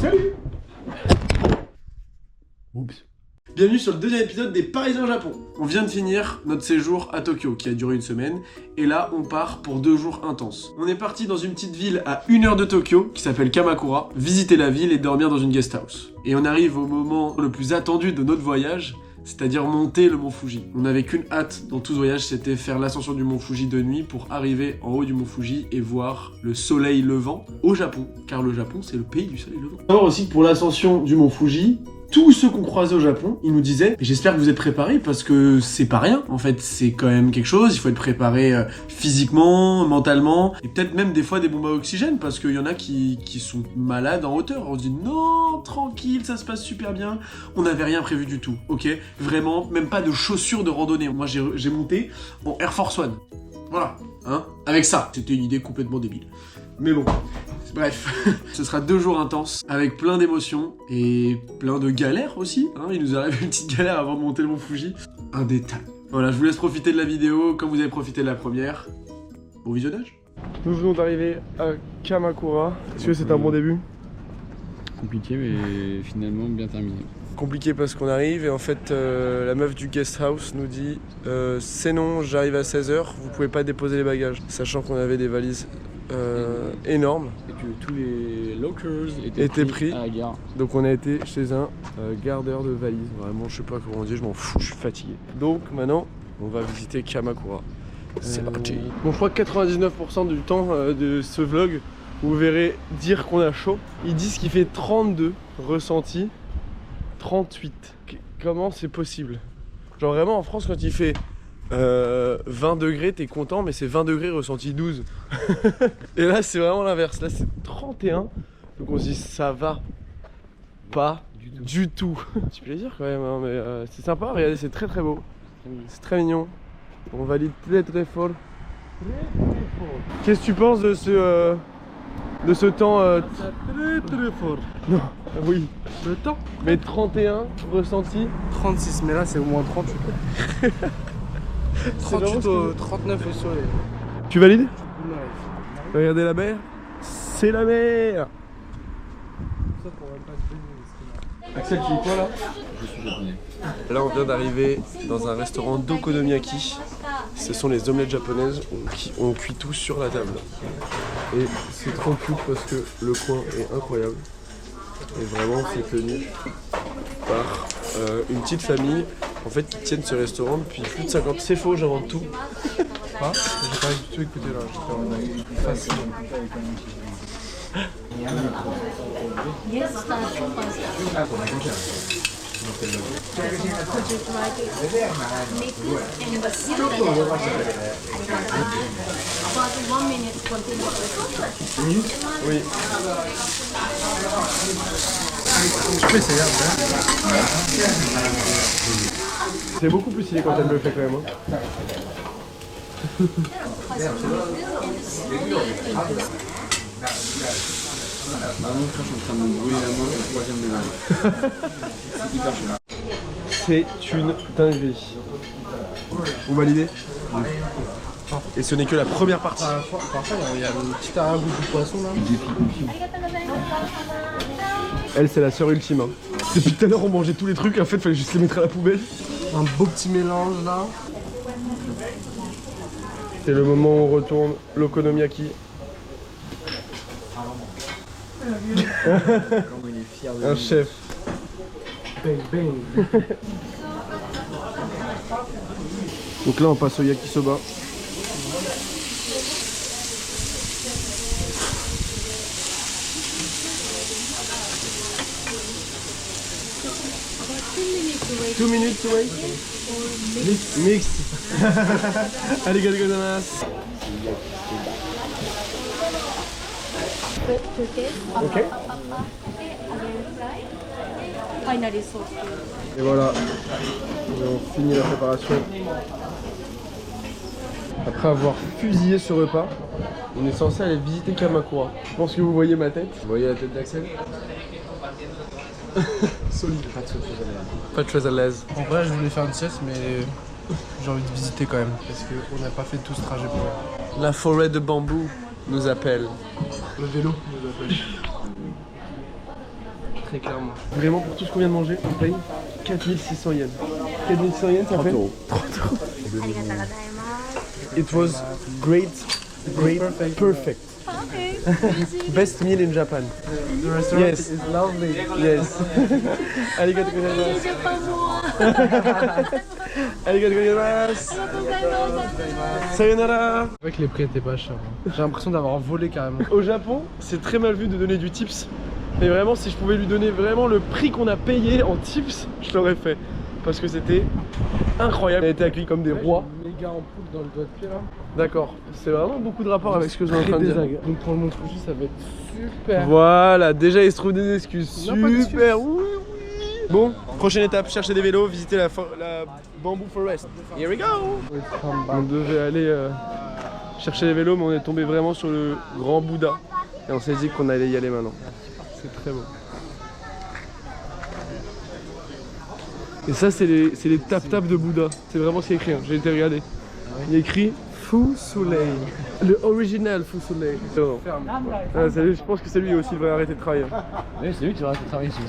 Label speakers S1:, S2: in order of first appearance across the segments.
S1: Salut. Oups. Bienvenue sur le deuxième épisode des Parisiens au Japon. On vient de finir notre séjour à Tokyo qui a duré une semaine et là on part pour 2 jours intenses. On est parti dans une petite ville à 1 heure de Tokyo qui s'appelle Kamakura, visiter la ville et dormir dans une guest house. Et on arrive au moment le plus attendu de notre voyage, c'est-à-dire monter le mont Fuji. On n'avait qu'une hâte dans tout ce voyage, c'était faire l'ascension du mont Fuji de nuit pour arriver en haut du mont Fuji et voir le soleil levant au Japon, car le Japon c'est le pays du soleil levant. Savoir aussi que pour l'ascension du mont Fuji, tous ceux qu'on croisait au Japon, ils nous disaient « J'espère que vous êtes préparés parce que c'est pas rien. En fait, c'est quand même quelque chose. Il faut être préparé physiquement, mentalement et peut-être même des fois des bombes à oxygène parce qu'il y en a qui sont malades en hauteur. On se dit « Non, tranquille, ça se passe super bien. On n'avait rien prévu du tout. Ok, vraiment, même pas de chaussures de randonnée. Moi, j'ai monté en Air Force One. Voilà, hein. Avec ça, c'était une idée complètement débile. Mais bon. Bref, ce sera 2 jours intenses, avec plein d'émotions et plein de galères aussi. Hein, il nous arrive une petite galère avant de monter le mont Fuji. Un détail. Voilà, je vous laisse profiter de la vidéo comme vous avez profité de la première. Bon visionnage. Nous venons d'arriver à Kamakura. Est-ce que c'est un bon début?
S2: Compliqué mais finalement bien terminé.
S1: Compliqué parce qu'on arrive et en fait la meuf du guest house nous dit c'est non, j'arrive à 16h, vous pouvez pas déposer les bagages. Sachant qu'on avait des valises énormes.
S2: Et que tous les lockers
S1: étaient pris
S2: à la gare.
S1: Donc on a été chez un gardeur de valises. Vraiment, je sais pas comment on dit, je m'en fous, je suis fatigué. Donc maintenant, on va visiter Kamakura. C'est parti. Bon, je crois que 99% du temps de ce vlog, vous verrez dire qu'on a chaud. Ils disent qu'il fait 32 ressenti, 38. Comment c'est possible? Genre vraiment en France quand il fait 20 degrés, t'es content, mais c'est 20 degrés ressenti 12. Et là, c'est vraiment l'inverse. Là, c'est 31. Donc, on se dit, ça va pas du tout. Petit plaisir quand même, hein, mais c'est sympa. Regardez, c'est très très beau. C'est très mignon. On valide très très fort. Qu'est-ce que tu penses de ce temps
S3: Très très fort.
S1: Non, oui.
S3: Le temps?
S1: Mais 31 ressenti.
S3: 36, mais là c'est au moins 38. 38 au 39 au soleil.
S1: Tu valides?
S3: Ouais.
S1: Regardez la mer. C'est la mer.
S3: Ça pourrait pas se baigner.
S1: Axel, tu dis quoi là?
S2: Je suis japonais.
S1: Là, on vient d'arriver dans un restaurant d'okonomiyaki. Ce sont les omelettes japonaises qui on cuit tout sur la table. Et c'est trop cute parce que le coin est incroyable. Et vraiment, c'est tenu par une petite famille en fait qui tiennent ce restaurant depuis plus de 50 ans. C'est faux, j'invente tout.
S3: Ah, j'ai pas du tout écouté là. J'étais facile.
S1: Oui.
S3: Je peux essayer après.
S1: C'est beaucoup plus stylé quand elle me le fait quand même. Hein.
S2: Vraiment, je suis en train de me brûler la main au 3e degré. C'est hyper chaud.
S1: C'est une dinguerie. Vous validez? Et ce n'est que la première partie.
S3: Parfois, il y a le petit arrière-goût du poisson là.
S1: Elle, c'est la sœur ultime. Hein. Depuis tout à l'heure, on mangeait tous les trucs. En fait, il fallait juste les mettre à la poubelle.
S3: Un beau petit mélange là.
S1: C'est le moment où on retourne l'okonomiyaki.
S2: Comment il est fier de
S1: Un
S2: lui.
S1: chef.
S3: Bang bang.
S1: Donc là, on passe au yakisoba. Two minutes to wait. Mix. Arigatou gozaimasu. Ok. Et voilà, on finit la préparation. Après avoir fusillé ce repas, on est censé aller visiter Kamakura. Je pense que vous voyez ma tête. Vous voyez la tête d'Axel? Solide. Pas très à l'aise.
S3: En vrai, je voulais faire une sieste, mais j'ai envie de visiter quand même. Parce qu'on n'a pas fait tout ce trajet pour rien.
S1: La forêt de bambou nous appelle.
S3: Le vélo nous appelle. très clairement.
S1: Vraiment, pour tout ce qu'on vient de manger, on paye 4600 yens. 4600 yens, ça fait 30 euros. It was great, perfect.
S4: Okay.
S1: Best meal in Japan.
S3: The restaurant
S1: Yes.
S3: is lovely.
S1: Yes. Arigatou gozaimasu. Arigatou gozaimasu. Sayonara.
S3: C'est vrai que les prix étaient pas chers. J'ai l'impression d'avoir volé carrément.
S1: Au Japon, c'est très mal vu de donner du tips. Mais vraiment, si je pouvais lui donner vraiment le prix qu'on a payé en tips, je l'aurais fait. Parce que c'était incroyable. On a été accueillis comme des rois.
S3: Méga ampoule dans le doigt de pied là.
S1: D'accord. C'est vraiment beaucoup de rapport avec ce que je suis en train de dire.
S3: Donc pour le montre juste, ça va être super.
S1: Voilà, déjà il se trouve des excuses.
S3: On n'a pas d'excuses.
S1: Super, oui, oui. Bon, prochaine étape, chercher des vélos, visiter la Bamboo Forest. Here we go. On devait aller chercher les vélos, mais on est tombé vraiment sur le grand Bouddha. Et on s'est dit qu'on allait y aller maintenant. C'est très beau. Et ça, c'est les tap-tap de Bouddha. C'est vraiment ce qui est écrit, hein. J'ai été regarder. Il y a écrit Fu Soleil. Le original Fu Soleil. Ah, je pense que c'est lui aussi, il va arrêter de travailler.
S2: Oui, c'est lui qui va arrêter de travailler ici.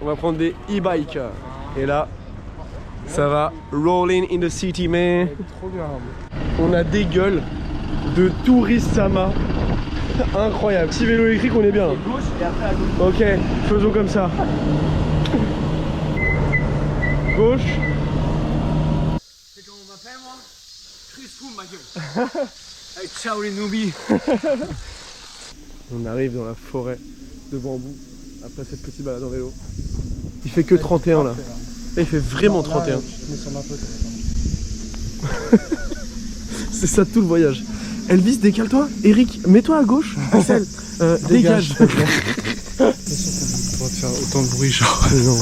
S1: On va prendre des e-bikes. Et là, ça va rolling in the city, man.
S3: Trop bien.
S1: On a des gueules de touristes-sama. Incroyable. Petit vélo électrique, on est bien. Ok, faisons comme ça. Gauche.
S2: C'est comment on m'appelle moi Chris Fou ma gueule. Avec ciao les noobies.
S1: On arrive dans la forêt de bambou après cette petite balade en vélo. Il fait que 31 là. Là, il fait vraiment 31.
S3: Je mets sur ma pote.
S1: C'est ça tout le voyage. Elvis, décale-toi. Eric, mets-toi à gauche. Axel, dégage.
S3: Pour te faire autant de bruit, genre.
S1: Non.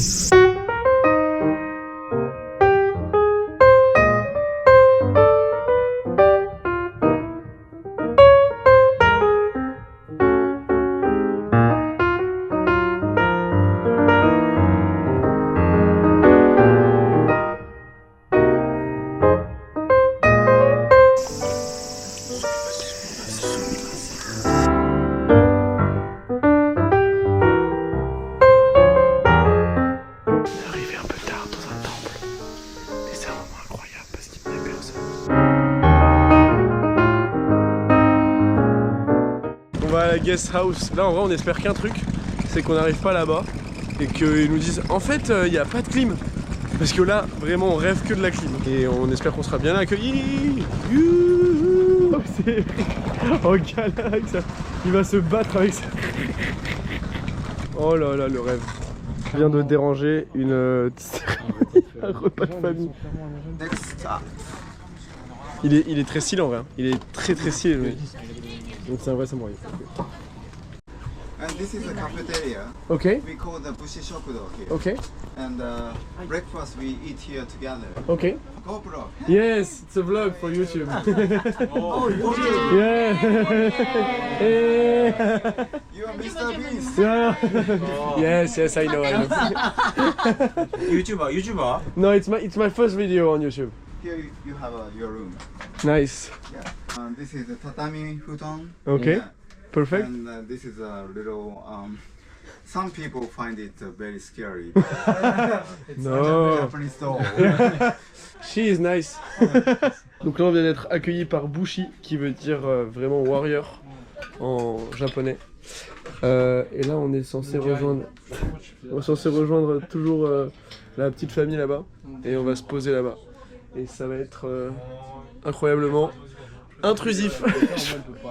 S1: Guest house. Là en vrai on espère qu'un truc, c'est qu'on n'arrive pas là-bas et qu'ils nous disent en fait il n'y a pas de clim. Parce que là vraiment on rêve que de la clim. Et on espère qu'on sera bien accueillis. Oh, c'est en galère avec ça. Il va se battre avec ça. Oh là là le rêve. Je viens de déranger un repas de famille. Il est très stylé en vrai. Il est très stylé lui. Donc c'est un vrai samouraï.
S5: And this is the cafeteria.
S1: Ok.
S5: We call the Bushi Shokudo here.
S1: Ok.
S5: And breakfast we eat here together.
S1: Ok.
S5: GoPro.
S1: Yes, it's a vlog for YouTube.
S5: Oh,
S1: Yeah.
S5: you are Mr. Beast.
S1: Yeah. Yes, I know.
S2: YouTuber.
S1: No, it's my first video on YouTube.
S5: Here you have your room.
S1: Nice.
S5: Yeah. This is the tatami futon.
S1: Okay.
S5: Yeah.
S1: Perfect.
S5: And this is a little. Some people find it very scary.
S1: No.
S5: Japanese doll.
S1: She is nice. Donc là on vient d'être accueilli par Bushi qui veut dire vraiment warrior en japonais. Et là on est censé rejoindre toujours la petite famille là-bas et on va se poser là-bas. Et ça va être incroyablement intrusif.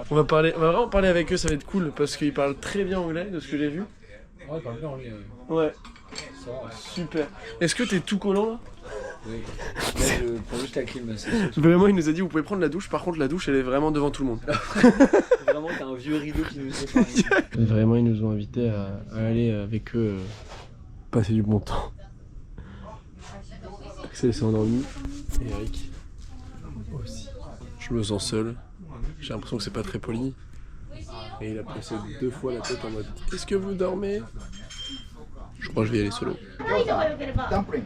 S1: on va vraiment parler avec eux, ça va être cool parce qu'ils parlent très bien anglais de ce que j'ai vu.
S2: Ouais, parle bien anglais.
S1: Ouais. Super. Est-ce que t'es tout collant là?
S2: Oui. Pour juste la clim, c'est sûr.
S1: Vraiment il nous a dit vous pouvez prendre la douche, par contre la douche elle est vraiment devant tout le monde.
S2: Vraiment t'as un vieux rideau qui nous sépare.
S1: Vraiment ils nous ont invités à aller avec eux passer du bon temps. Axel s'est endormi et Eric aussi. Je me sens seul, j'ai l'impression que c'est pas très poli. Et il a passé 2 fois la tête en mode est-ce que vous dormez? Je crois que je vais y aller solo.
S5: Dumpling.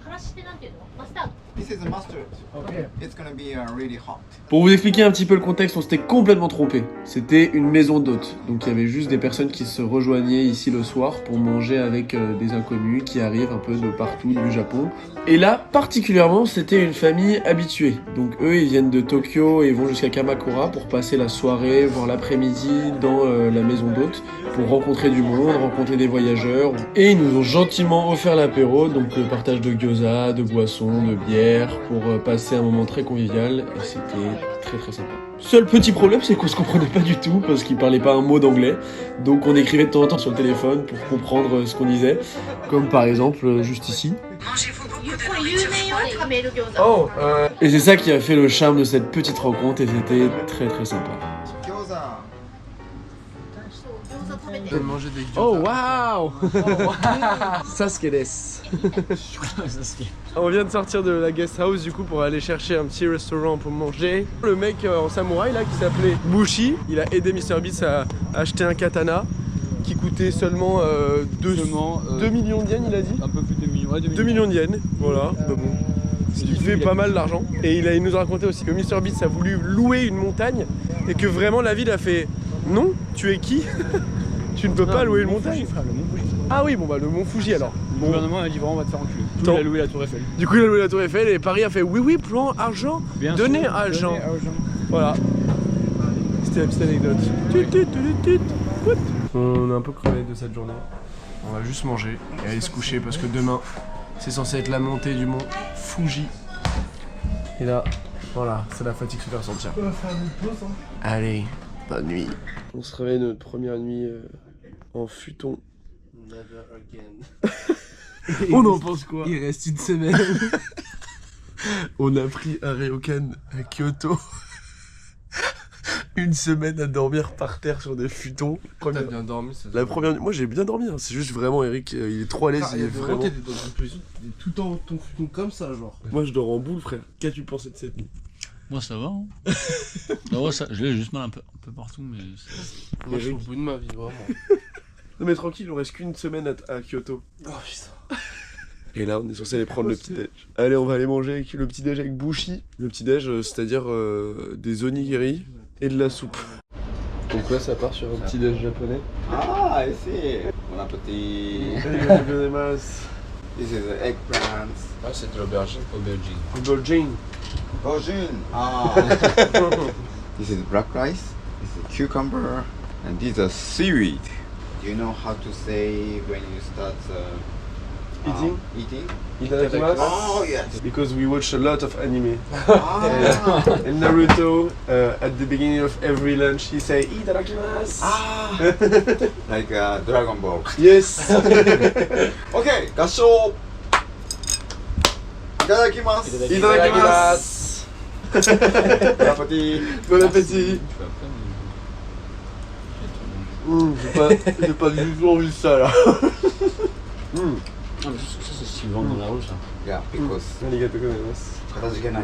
S6: からしってなんていうのマスタード
S5: This is mustard.
S3: Okay.
S5: It's gonna be really hot.
S1: Pour vous expliquer un petit peu le contexte, on s'était complètement trompé. C'était une maison d'hôtes. Donc il y avait juste des personnes qui se rejoignaient ici le soir pour manger avec des inconnus qui arrivent un peu de partout du Japon. Et là, particulièrement, c'était une famille habituée. Donc eux, ils viennent de Tokyo et vont jusqu'à Kamakura pour passer la soirée, voire l'après-midi dans la maison d'hôtes pour rencontrer du monde, rencontrer des voyageurs. Et ils nous ont gentiment offert l'apéro, donc le partage de gyoza, de boissons, de bière, pour passer un moment très convivial. Et c'était très très sympa. Seul petit problème, c'est qu'on se comprenait pas du tout parce qu'ils parlaient pas un mot d'anglais. Donc on écrivait de temps en temps sur le téléphone pour comprendre ce qu'on disait. Comme par exemple juste ici. Oh, et c'est ça qui a fait le charme de cette petite rencontre et c'était très très sympa.
S5: Gyoza.
S3: J'ai mangé des gyoza.
S1: Oh waouh Sasuke desu. On vient de sortir de la guest house du coup pour aller chercher un petit restaurant pour manger. Le mec en samouraï là qui s'appelait Bushi, il a aidé MrBeast à acheter un katana qui coûtait seulement 2 millions de yens, il a dit.
S2: Un peu plus de 2 millions. Ouais,
S1: 2 millions de yens, voilà. Bah bon. Ce qui fait pas mal d'argent. Et il nous a raconté aussi que MrBeast a voulu louer une montagne et que vraiment la ville a fait non, tu es qui? Tu ne peux pas louer une montagne.
S2: Frère, le Mont Fuji.
S1: Ah oui, bon bah le Mont Fuji alors.
S2: Le gouvernement a dit vraiment on va te faire enculer. Du coup,
S1: Tant.
S2: il a loué la Tour Eiffel.
S1: Du coup il a loué la Tour Eiffel et Paris a fait oui oui, plan argent,
S2: Bien
S1: donnez
S2: sûr,
S1: argent.
S2: donnez argent.
S1: Voilà. C'était la petite anecdote. Tut, tut, tut, tut, tut. On est un peu crevé de cette journée. On va juste manger et aller se coucher parce que demain c'est censé être la montée du mont Fuji. Et là, voilà, c'est la fatigue se fait ressentir.
S3: On va faire une pause, hein.
S1: Allez, bonne nuit. On se réveille notre première nuit en futon.
S3: Never again.
S1: On en pense quoi?
S3: Il reste une semaine.
S1: On a pris un ryokan à Kyoto. Une semaine à dormir par terre sur des futons.
S3: T'as bien dormi, ça.
S1: La première nuit, moi j'ai bien dormi, hein. C'est juste vraiment Eric, il est trop à l'aise, il est vraiment...
S3: T'es dans une position, t'es tout le temps ton futon comme ça, genre.
S1: Moi je dors en boule frère. Qu'as-tu pensé de cette nuit?
S4: Moi ça va. Hein. Ah ouais, ça, je l'ai juste mal un peu partout, mais.
S3: Moi je suis au bout de ma vie, vraiment.
S1: Non mais tranquille, il nous reste qu'une semaine à Kyoto.
S3: Oh putain.
S1: Et là on est censé aller prendre le petit déj. Allez, on va aller manger avec le petit déj avec Bushi. Le petit déj, c'est-à-dire des onigiri et de la soupe. Donc là ça part sur un petit déj japonais.
S5: Ah, I see. Bon appétit. This is eggplant.
S3: Ah, c'est de l'aubergine.
S4: Aubergine.
S5: Aubergine. Ah. This is black rice. This is cucumber. And these are seaweed. Do you know how to say when you start
S1: Eating?
S5: Eating?
S1: Itadakimasu.
S5: Oh, yes.
S1: Because we watch a lot of anime.
S5: Ah.
S1: And Naruto, at the beginning of every lunch, he say Itadakimasu.
S5: Ah. Like Dragon Ball.
S1: Yes.
S5: Okay, gassho. Itadakimasu.
S1: Itadakimasu.
S5: Bon appétit.
S1: Bon appétit. J'ai pas du tout envie de ça là.
S4: Ah, mais ça c'est ce qu'ils vendent dans la rue ça.
S5: Yeah, because
S1: Arigatou gozaimasu.
S5: 片付けない.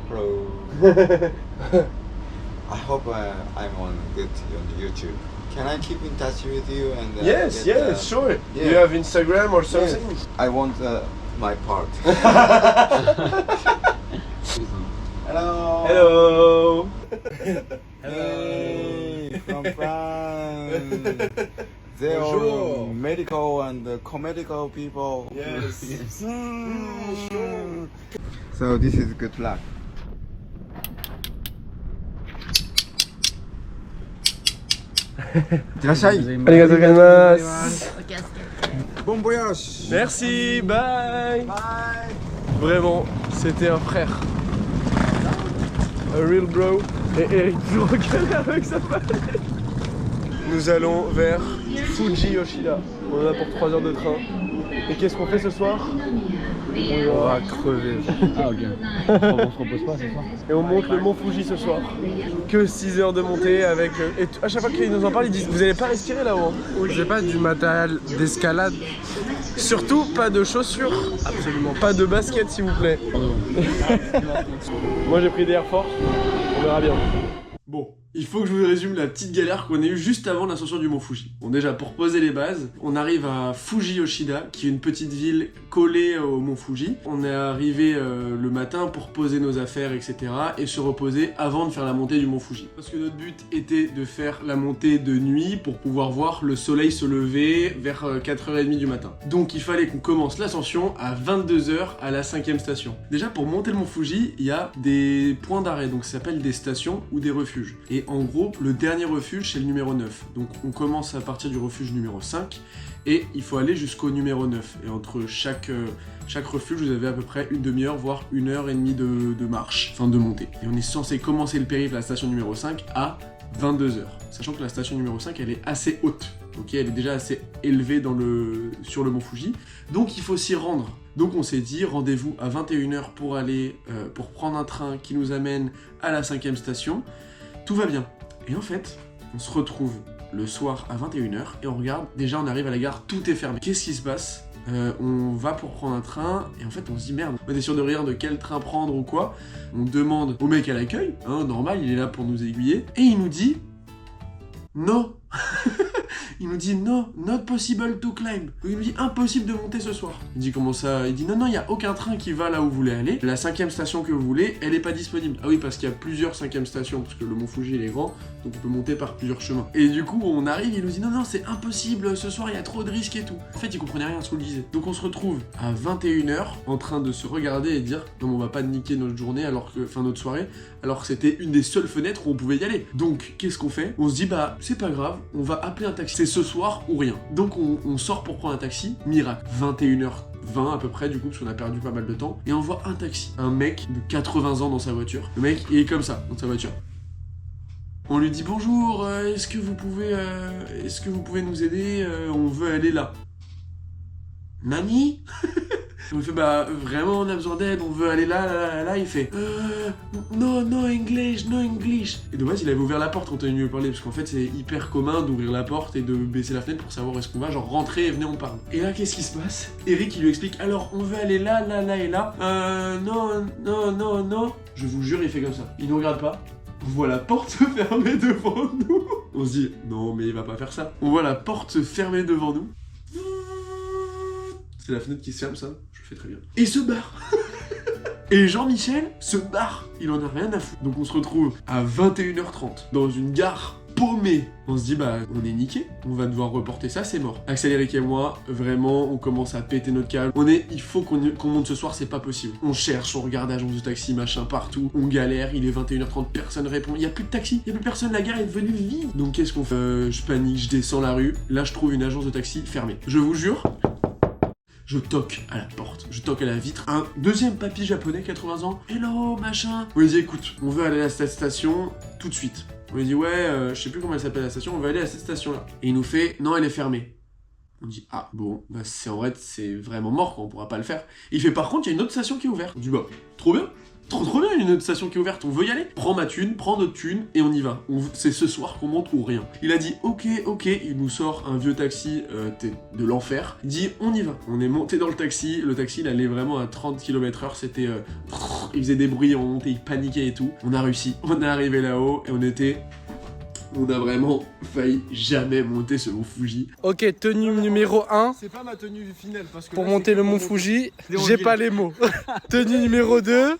S5: Hello. I hope I'm on good on YouTube. Can I keep in touch with you and
S1: Yes,
S5: get,
S1: yes, sure.
S5: yeah.
S1: You have Instagram or something?
S5: Yes. I want my part. Hello.
S1: Hello.
S5: Hey, from France. They
S3: Bonjour.
S5: are medical and comedical people.
S1: Yes.
S5: So this is good luck.
S1: Arigatou gozaimasu.
S5: Bon voyage.
S1: Merci, bye.
S5: Bye.
S1: Vraiment, c'était un frère. A real bro. Et Eric nous regarde avec sa palette. Nous allons vers Fuji Yoshida. On en a pour 3 heures de train. Et qu'est-ce qu'on fait ce soir? On va crever.
S4: Ah ok. On se repose pas ce soir.
S1: Et on monte le mont Fuji ce soir. Que 6 heures de montée avec... Et à chaque fois qu'ils nous en parlent, ils disent vous allez pas respirer là-haut.
S3: J'ai pas du matériel d'escalade.
S1: Surtout pas de chaussures. Absolument. Pas de basket s'il vous plaît. Moi j'ai pris des Air Force. On verra bien. Bon, Il faut que je vous résume la petite galère qu'on a eue juste avant l'ascension du mont Fuji. Bon déjà, pour poser les bases, on arrive à Fuji Yoshida, qui est une petite ville collée au mont Fuji. On est arrivé le matin pour poser nos affaires, etc. et se reposer avant de faire la montée du mont Fuji. Parce que notre but était de faire la montée de nuit pour pouvoir voir le soleil se lever vers 4h30 du matin. Donc il fallait qu'on commence l'ascension à 22h à la 5e station. Déjà, pour monter le mont Fuji, il y a des points d'arrêt, donc ça s'appelle des stations ou des refuges. Et en gros, le dernier refuge, c'est le numéro 9. Donc on commence à partir du refuge numéro 5 et il faut aller jusqu'au numéro 9. Et entre chaque refuge, vous avez à peu près une demi-heure, voire 1h30 de marche, enfin de montée. Et on est censé commencer le périple à la station numéro 5 à 22h. Sachant que la station numéro 5, elle est assez haute. Ok, elle est déjà assez élevée sur le mont Fuji. Donc il faut s'y rendre. Donc on s'est dit, rendez-vous à 21h pour aller, pour prendre un train qui nous amène à la 5e station. Tout va bien. Et en fait, on se retrouve le soir à 21h et on regarde, déjà on arrive à la gare, tout est fermé. Qu'est-ce qui se passe ? On va pour prendre un train et en fait on se dit merde, on est sûr de rien de quel train prendre ou quoi. On demande au mec à l'accueil, hein, normal, il est là pour nous aiguiller, et il nous dit non. Il nous dit non, not possible to climb. Il nous dit impossible de monter ce soir. Il dit comment ça? Il dit non, il n'y a aucun train qui va là où vous voulez aller. La 5e station que vous voulez, elle n'est pas disponible. Ah oui, parce qu'il y a plusieurs 5e stations, parce que le mont Fuji il est grand, donc on peut monter par plusieurs chemins. Et du coup, on arrive, il nous dit non, c'est impossible, ce soir il y a trop de risques et tout. En fait, il comprenait rien à ce qu'on lui disait. Donc on se retrouve à 21h en train de se regarder et dire non, mais on va pas niquer notre journée, notre soirée, alors que c'était une des seules fenêtres où on pouvait y aller. Donc qu'est-ce qu'on fait? On se dit bah c'est pas grave, on va appeler un taxi. C'est ce soir ou rien. Donc on sort pour prendre un taxi, miracle. 21h20 à peu près du coup, parce qu'on a perdu pas mal de temps, et on voit un taxi. Un mec de 80 ans dans sa voiture. Le mec il est comme ça, dans sa voiture. On lui dit bonjour, est-ce que vous pouvez nous aider, on veut aller là. Nani? On lui fait bah vraiment on a besoin d'aide, on veut aller là, il fait no English. Et de base il avait ouvert la porte quand on est venu lui parler, parce qu'en fait c'est hyper commun d'ouvrir la porte et de baisser la fenêtre pour savoir où est-ce qu'on va, genre rentrer et venez on parle. Et là qu'est-ce qui se passe? Eric il lui explique alors on veut aller là et là, non. Je vous jure il fait comme ça, il nous regarde pas. On voit la porte se fermer devant nous. On se dit non mais il va pas faire ça. On voit la porte se fermer devant nous. C'est la fenêtre qui se ferme, ça, je le fais très bien. Et se barre. Et Jean-Michel se barre. Il en a rien à foutre. Donc on se retrouve à 21h30 dans une gare paumée. On se dit bah on est niqué, on va devoir reporter ça, c'est mort. Axel, Eric et moi, vraiment, on commence à péter notre câble. Il faut qu'on monte ce soir, c'est pas possible. On cherche, on regarde agence de taxi, machin, partout. On galère, il est 21h30, personne répond. Il y a plus de taxi, il y a plus personne, la gare est devenue vide. Donc qu'est-ce qu'on fait? Je panique, je descends la rue. Là, je trouve une agence de taxi fermée. Je vous jure. Je toque à la porte, je toque à la vitre. Un deuxième papy japonais, 80 ans. Hello, machin. On lui dit écoute, on veut aller à cette station tout de suite. On lui dit ouais, je sais plus comment elle s'appelle la station, on va aller à cette station-là. Et il nous fait non, elle est fermée. On dit ah bon, bah c'est en vrai, c'est vraiment mort quoi, on pourra pas le faire. Et il fait par contre, il y a une autre station qui est ouverte. On dit bah trop bien. Trop bien, une autre station qui est ouverte, on veut y aller. Prends ma thune, prends notre thune et on y va. C'est ce soir qu'on monte ou rien. Il a dit ok, il nous sort un vieux taxi de l'enfer. Il dit on y va. On est monté dans le taxi il allait vraiment à 30 km/h, c'était... il faisait des bruits, on montait, il paniquait et tout. On a réussi, on est arrivé là-haut et on a vraiment failli jamais monter ce mont Fuji.
S3: Ok, tenue numéro 1.
S1: C'est pas ma tenue finale parce que
S3: pour monter le mont Fuji, j'ai pas les mots. Tenue numéro 2.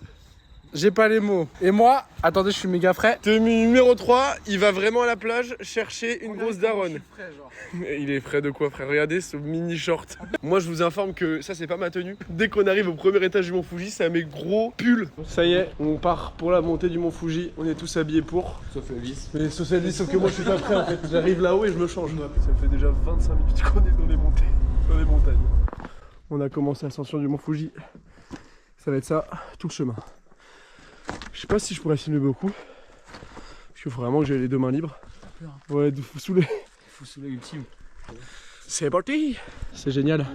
S3: J'ai pas les mots. Et moi, attendez, je suis méga frais.
S1: Tenue numéro 3, il va vraiment à la plage chercher une grosse daronne. Il est frais de quoi, frère? Regardez ce mini short. Moi, je vous informe que ça, c'est pas ma tenue. Dès qu'on arrive au premier étage du mont Fuji, ça mes gros pulls. Ça y est, on part pour la montée du mont Fuji. On est tous habillés pour. Sauf Elvis. Mais sauf Elvis, sauf que moi, je suis pas prêt en fait. J'arrive là-haut et je me change. Ça fait déjà 25 minutes qu'on est dans les montagnes. On a commencé l'ascension du mont Fuji. Ça va être ça, tout le chemin. Je sais pas si je pourrais filmer beaucoup. Parce qu'il faut vraiment que j'ai les deux mains libres. Ouais, de fou saoulé.
S4: Fou sous ultime.
S1: C'est parti. C'est génial.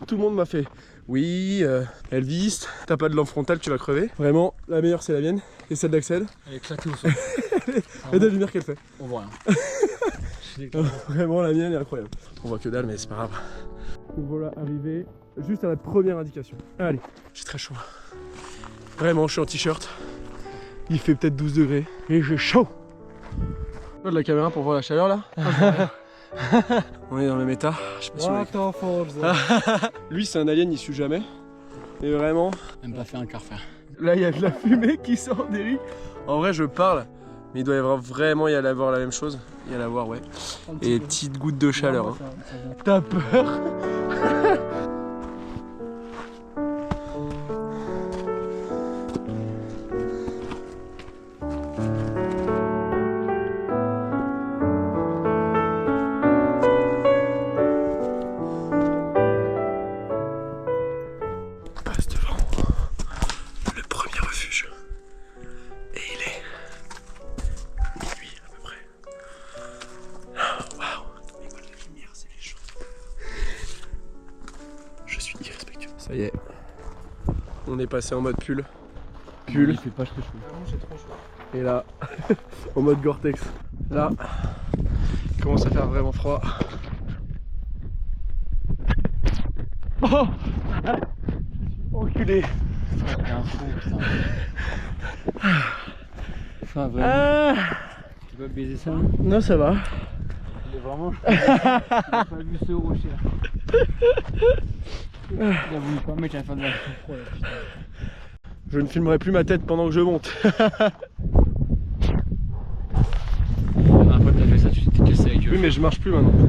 S1: Tout le monde m'a fait oui, Elvis, t'as pas de lampe frontale, tu vas crever. Vraiment, la meilleure c'est la mienne. Et celle d'Axel. Elle est éclatée au sol. Et de la lumière qu'elle fait.
S4: On voit rien.
S1: Vraiment, la mienne est incroyable. On voit que dalle, mais c'est pas grave. Nous voilà arrivés juste à la première indication. Allez, j'ai très chaud. Vraiment, je suis en t-shirt. Il fait peut-être 12 degrés. Et j'ai chaud. De la caméra pour voir la chaleur là. On est dans le même état. Je sais pas si on est... Lui c'est un alien, il sue jamais. Et vraiment.
S4: Même pas fait un quart fer.
S1: Là il y a de la fumée qui sort d'Eric. En vrai je parle, mais il doit y avoir vraiment y aller avoir la même chose. Y aller avoir ouais. Et petites gouttes de chaleur. Hein. T'as peur? Ça y est, on est passé en mode pull.
S4: Il fait pas très chaud.
S1: Et là, en mode Gore-Tex. Là, il commence à faire vraiment froid. Oh, enculé.
S4: Enfin, vraiment. Tu vas baiser ça?
S1: Non, ça va.
S4: Il est vraiment. J'ai pas vu ce rocher là. Il a voulu pas mettre la fin de la froid là, putain.
S1: Je ne filmerai plus ma tête pendant que je monte.
S4: La dernière fois que t'as fait ça, tu t'es cassé avec eux.
S1: Oui, mais je marche plus maintenant.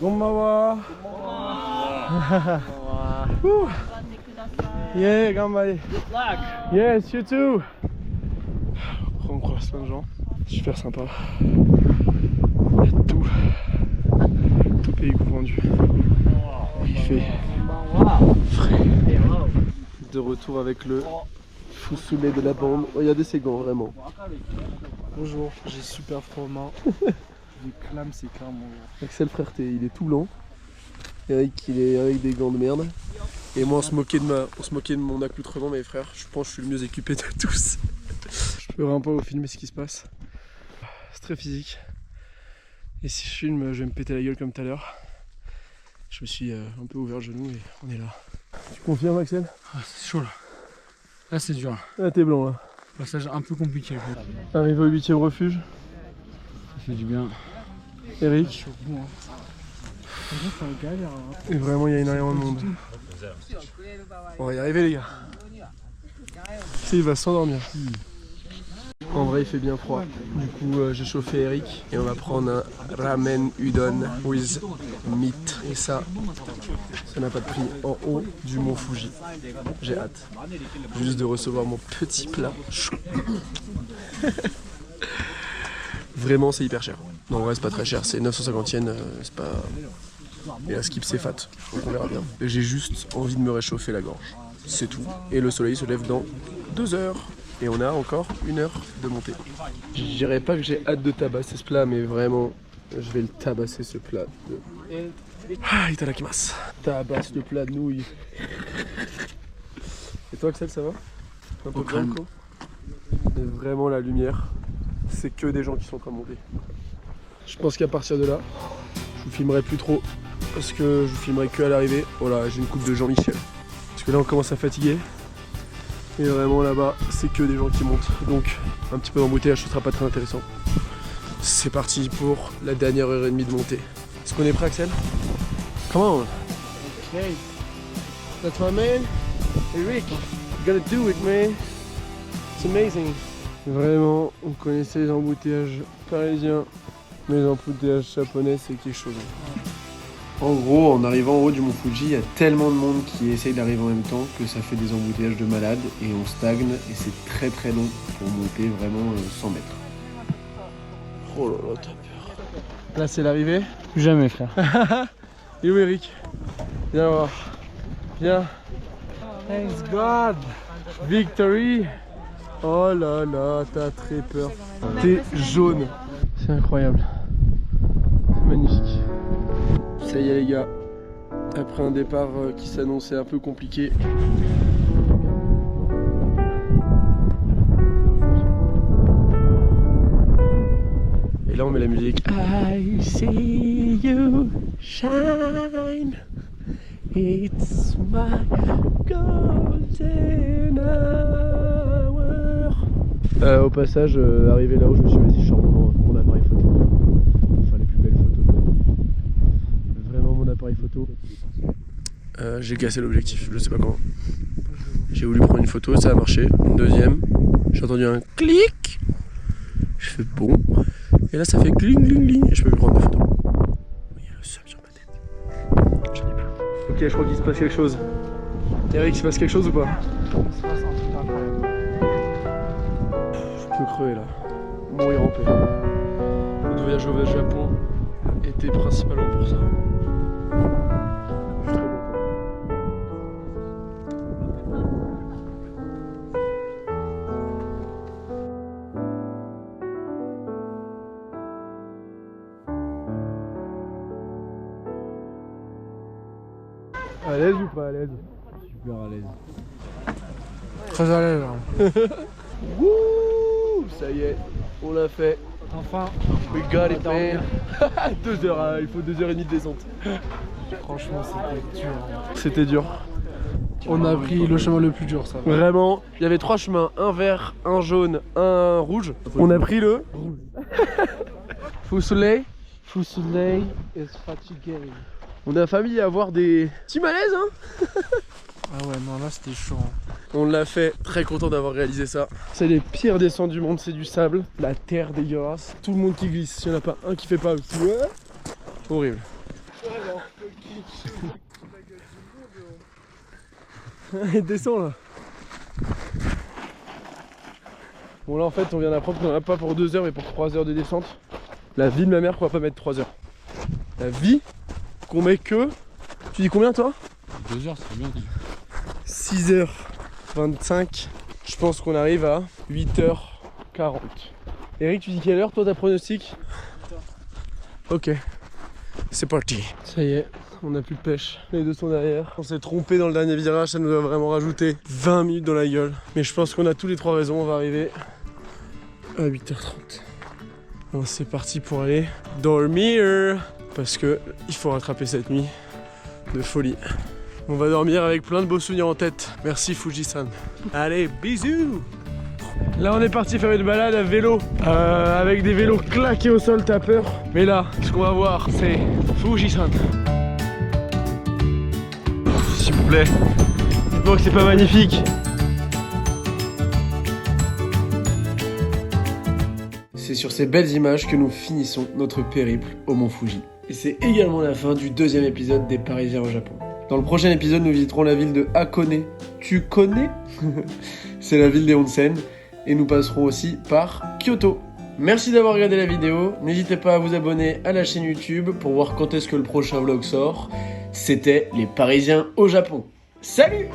S1: Gonbawa. Yeah, ganbare. Yes, you too. Après, on croise plein de gens. Super sympa. Il y a tout pays confondu. Il fait frais. De retour avec le fousoulet de la bande. Regardez ses gants, vraiment.
S3: Bonjour, j'ai super froid aux mains. Les clames, c'est clairement.
S1: Axel frère, il est tout blanc. Eric, il est avec des gants de merde. Et moi, on se moquait de mon accoutrement, mes frères. Je pense que je suis le mieux équipé de tous. Je peux vraiment pas vous filmer ce qui se passe. C'est très physique. Et si je filme, je vais me péter la gueule comme tout à l'heure. Je me suis un peu ouvert le genou et on est là. Tu confirmes, Axel?
S4: Ah, c'est chaud là. Là, c'est dur.
S1: Ah, t'es blanc là.
S4: Passage un peu compliqué.
S1: Arrivé au 8ème refuge.
S4: Ça fait du bien.
S1: Eric. Et vraiment, il y a énormément de monde. On va y arriver, les gars. Il va s'endormir. En vrai, il fait bien froid. Du coup, j'ai chauffé Eric et on va prendre un ramen udon with meat. Et ça n'a pas de prix en haut du mont Fuji. J'ai hâte. Juste de recevoir mon petit plat chaud. Vraiment, c'est hyper cher. Non, en vrai, c'est pas très cher. C'est 950 yens. C'est pas. Et la skip, c'est fat. Donc on verra bien. J'ai juste envie de me réchauffer la gorge. C'est tout. Et le soleil se lève dans 2 heures. Et on a encore 1 heure de montée. Je dirais pas que j'ai hâte de tabasser ce plat, mais vraiment, je vais le tabasser ce plat. Ah, itadakimasu. Tabasse le plat de nouilles. Et toi, Axel, ça va? Un peu blanco. Et vraiment, la lumière, c'est que des gens qui sont en train de monter. Je pense qu'à partir de là, je vous filmerai plus trop. Parce que je vous filmerai que à l'arrivée. Voilà, j'ai une coupe de Jean-Michel. Parce que là, on commence à fatiguer. Et vraiment là-bas, c'est que des gens qui montent. Donc, un petit peu d'embouteillage, ce sera pas très intéressant. C'est parti pour la dernière heure et demie de montée. Est-ce qu'on est prêt, Axel? Come on. Okay. That's my man. Eric, you gotta do it, man. It's amazing. Vraiment, on connaissait les embouteillages parisiens. Mais les embouteillages japonais, c'est quelque chose. En gros, en arrivant en haut du mont Fuji, il y a tellement de monde qui essaye d'arriver en même temps que ça fait des embouteillages de malade et on stagne et c'est très très long pour monter vraiment 100 mètres. Oh là là, t'as peur. Là, c'est l'arrivée.
S4: Plus jamais, frère.
S1: Et où Eric? Viens voir. Viens. Thanks God. Victory. Oh là là, t'as très peur. T'es jaune. C'est incroyable. C'est magnifique. Ça y est les gars, après un départ qui s'annonçait un peu compliqué. Et là on met la musique. I see you shine It's my golden hour. Au passage, arrivé là-haut, je me suis dit, vas-y, je sors mon appareil photo. Enfin, les plus belles photos de ma vie. Vraiment mon appareil photo. J'ai cassé l'objectif, je sais pas comment. J'ai voulu prendre une photo, ça a marché. Une deuxième, j'ai entendu un clic. Je fais bon. Et là, ça fait cling, cling, cling. Et je peux plus prendre de photo. Il y a le seum sur ma tête. J'en ai plus. Ok, je crois qu'il se passe quelque chose. Eric, il se passe quelque chose ou pas?
S3: Il se passe un truc incroyable.
S1: Je peux crever là. Mourir en paix. Notre voyage au Japon était principalement pour ça. Je suis très content. À l'aise ou pas à l'aise?
S4: Super à l'aise.
S3: Très à l'aise. Hein.
S1: Wouh, ça y est, on l'a fait.
S3: Enfin,
S1: We got it, man. 2 heures, il faut 2h30 de descente.
S3: franchement, c'était dur. Hein.
S1: C'était dur.
S3: On a pris le chemin le plus dur, ça va.
S1: Vraiment, il y avait 3 chemins, un vert, un jaune, un rouge. On a pris le Faux Soleil.
S3: Fou soleil is fatigué.
S1: On a failli avoir des petits malaises, hein.
S3: Ah ouais, non, là c'était chaud. Hein.
S1: On l'a fait, très content d'avoir réalisé ça. C'est les pires descentes du monde, c'est du sable, la terre dégueulasse, tout le monde qui glisse, il n'y en a pas un qui fait pas. Ouais. Horrible. Il descend là. Bon là en fait on vient d'apprendre qu'on n'a pas pour 2 heures mais pour 3 heures de descente. La vie de ma mère qu'on va pas mettre 3 heures. La vie qu'on met que... Tu dis combien toi?
S4: 2 heures, c'est bien.
S1: 6h25. Je pense qu'on arrive à 8h40. Eric, tu dis quelle heure toi ta pronostic? Ok. C'est parti. Ça y est, on n'a plus de pêche. Les deux sont derrière. On s'est trompé dans le dernier virage, ça nous a vraiment rajouté 20 minutes dans la gueule. Mais je pense qu'on a tous les 3 raisons, on va arriver à 8h30. Bon, c'est parti pour aller dormir. Parce que il faut rattraper cette nuit de folie. On va dormir avec plein de beaux souvenirs en tête. Merci Fuji-san. Allez, bisous. Là on est parti faire une balade à vélo avec des vélos claqués au sol, t'as peur. Mais là, ce qu'on va voir, c'est Fuji-san. S'il vous plaît, dites-moi que c'est pas magnifique. C'est sur ces belles images que nous finissons notre périple au Mont Fuji. Et c'est également la fin du 2e épisode des Parisiens au Japon. Dans le prochain épisode, nous visiterons la ville de Hakone. Tu connais? C'est la ville des onsen. Et nous passerons aussi par Kyoto. Merci d'avoir regardé la vidéo. N'hésitez pas à vous abonner à la chaîne YouTube pour voir quand est-ce que le prochain vlog sort. C'était les Parisiens au Japon. Salut!